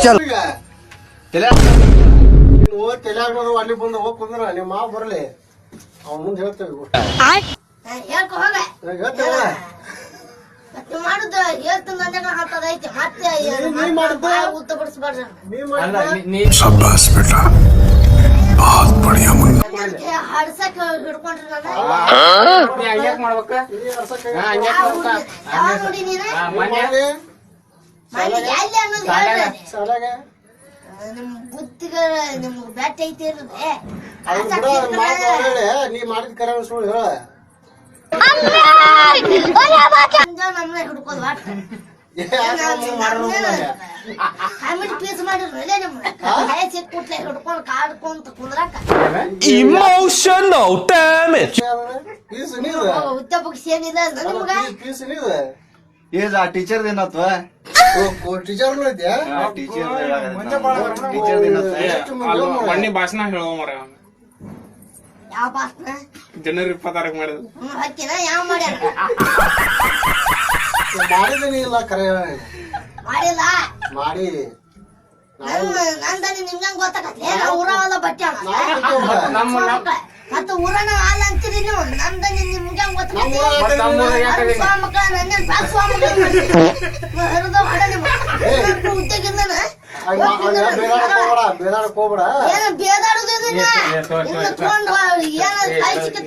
ಚಲ್ ಅಲ್ಲಿ ಬಂದು ಹೋಗಿ ಕುಂದ್ರ ನಿಮ್ಮ ಮಾವ ಬರ್ಲಿ ಅವ್ನ ಮುಂದೆ ಹೇಳ್ತೇವೆ ಮಾಡುದು ಹೇಳ್ತಂದ ಹಾಕೋದೈತೆ ಮತ್ತೆ ಉತ್ತ ಬಿಡಿಸ್ಬಾರ್ದು ಶಬ್ಬಾಸ್ ಬೇಟಾ बहुत बढ़िया मुन्ना ಹಡ್ಸಕ್ ಹಿಡ್ಕೊಂಡ್ರಿ ನೋಡಿ ನೀನು ನಿಮ್ ಬುದ್ಧಿಗ ನಿಮ್ಗೆ ಬ್ಯಾಟ್ ಐತಿ ನೀ ಮಾಡಿದ ಕರೆ ಸುಳ್ಳು ಹೇಳ ನಮ್ನ ಹಿಡ್ಕೋದ್ ಕಾಮಿಡಿ ಪೀಸ್ ಮಾಡಿರ್ರಲ್ಲ ನಿಮ್ಗೆ ಸಿಕ್ ಕುಟ್ಲೆ ಹಿಡ್ಕೊಂಡ್ ಕಾಡ್ಕೊಂತ ಕುಂದ್ರಾಕ emotional damage ಉತ್ತಪಕ್ಷ ಏನಿಲ್ಲ ನಿಮ್ಗ ಏಜ್ ಆ ಟೀಚರ್ ಏನತ್ವ ಟೀಚರ್ ಇದೆಯಾ ಮಣ್ಣಿ ಭಾಷಣ ಹೇಳುವ ಮರ ಯಾವ ಭಾಷಣ ಜನವರಿ 26 ಮಾಡಿದ್ರು ಹಕ್ಕಿನ ಯಾವ ಮಾಡ್ಯಾರ ಮಾಡಿದೀನಿ ಇಲ್ಲ ಕರೆ ಮಾಡಿಲ್ಲ ಮಾಡಿ ನಂದನಿ ನಿಮ್ಗಂಗ್ ಗೊತ್ತಾಗತ್ತೆ ಊರವಲ್ಲ ಬಟ್ಟೆ ಮತ್ತೆ ಊರನ ಹಾಲ್ ಅಂತೀರಿ ನೀವು ನಂದನಿ ನಿಮ್ಗಂಗ್ ಗೊತ್ತಾಗತ್ತೆ ಸ್ವಾಮಕ ನನ್ನ ಬ್ಯಾಗ್ ಸ್ವಾಮಕ ಹರಿದ ಹೊಡ ನಿಮ್ಮ ಉದ್ದಗಿಂದನ ಬೇದಾಡಕ್ ಹೋಗ್ಬೇಡ ಏನ ಬೇದಾಡುದು ತಗೊಂಡು ಏನ ಕೈ ಚಿಕ್ಕ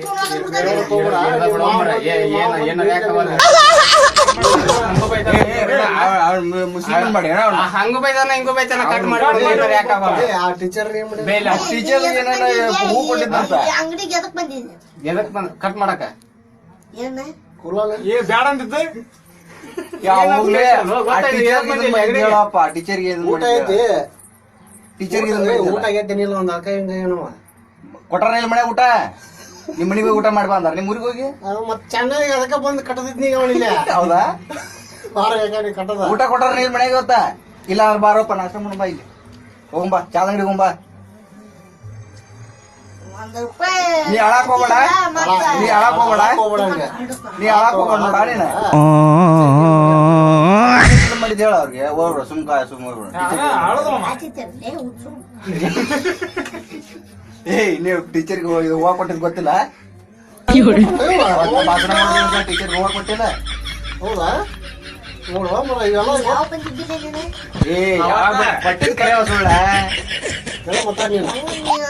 ಮುಸ್ಲಿಂ ಮಾಡಿ ಹಂಗ ಬೈದಾನ ಹಿಂಗ ಬೈತಾನ ಕಟ್ ಮಾಡಿ ಆ ಟೀಚರ್ ಟೀಚರ್ ಹೂ ಕೊಟ್ಟಿದ್ದಂತ ಅಂಗಡಿಗೆ ಎದಕ್ ಬಂದಿದ್ದೆ ಎದಕ್ ಬಂದ ಕಟ್ ಮಾಡಕ ಏನ ಏ ಬ್ಯಾಡ ಅಂದಿದ್ದ ಯಾವಾಗ್ಲೇ ಹೇಳಪ್ಪ ಟೀಚರ್ಗೆ ಊಟ ಐತಿ ಟೀಚರ್ಗೆ ಊಟ ಆಗೈತೇನಿಲ್ಲ ಒಂದ್ ಅಕ್ಕ ಹಿಂಗ ಏನವ ಕೊಟ್ಟಾರ ಇಲ್ಲ ಮನೆ ಊಟ ನಿಮ್ ಮನಿಗೆ ಹೋಗಿ ಊಟ ಮಾಡ್ಬಾ ಅಂದಾರ ನಿಮ್ ಊರಿಗೆ ಹೋಗಿ ಮತ್ ಚೆನ್ನಾಗಿ ಅದಕ್ಕ ಬಂದ್ ಕಟ್ಟದಿದ್ನಿ ಅವನಿಲ್ಲ ಹೌದಾ ಬಾರ ಕಟ್ಟದ ಊಟ ಕೊಟ್ಟಾರ ನೀನ್ ಮನೆಗೆ ಗೊತ್ತಾ ಇಲ್ಲ ಅವ್ರು ಬಾರಪ್ಪ ನಾಷ್ಟ ಮಾಡ ಬಾ ಇಲ್ಲಿ ಹೋಗಂಬಾ ಚಾದ ಅಂಗಡಿ ಹೋಗಂಬಾ ₹1 ನೀ ಅಳಾಕ್ ಹೋಗ್ಬೇಡ ನೀ ಅಳಾಕ್ ಹೋಗ್ಬೇಡ ನೀ ಅಳಾಕ್ ಹೋಗ್ಬೇಡ ನೋಡ ನೀನ ಮಾಡಿದ್ ಹೇಳ ಅವ್ರಿಗೆ ಹೋಗ್ಬೇಡ ಸುಮ್ಕ ಏಯ್ ನೀವು ಟೀಚರ್ಗೆ ಹೂವ ಕೊಟ್ಟಿದ್ ಗೊತ್ತಿಲ್ಲ ಭಾಷಣ ಮಾಡಿದ ಟೀಚರ್ಗೆ ಹೂವ ಕೊಟ್ಟಿಲ್ಲ ಹೌದಾ ನೋಡುವ ಇವೆಲ್ಲ ಯಾವ ಬಂದಿದ್ದಿಲ್ಲ ನೀನು ಏ ಪಟ್ಟಿದ್ ಕರೆ ಸುಳ್ಳ ಮತ್ತ ನೀನು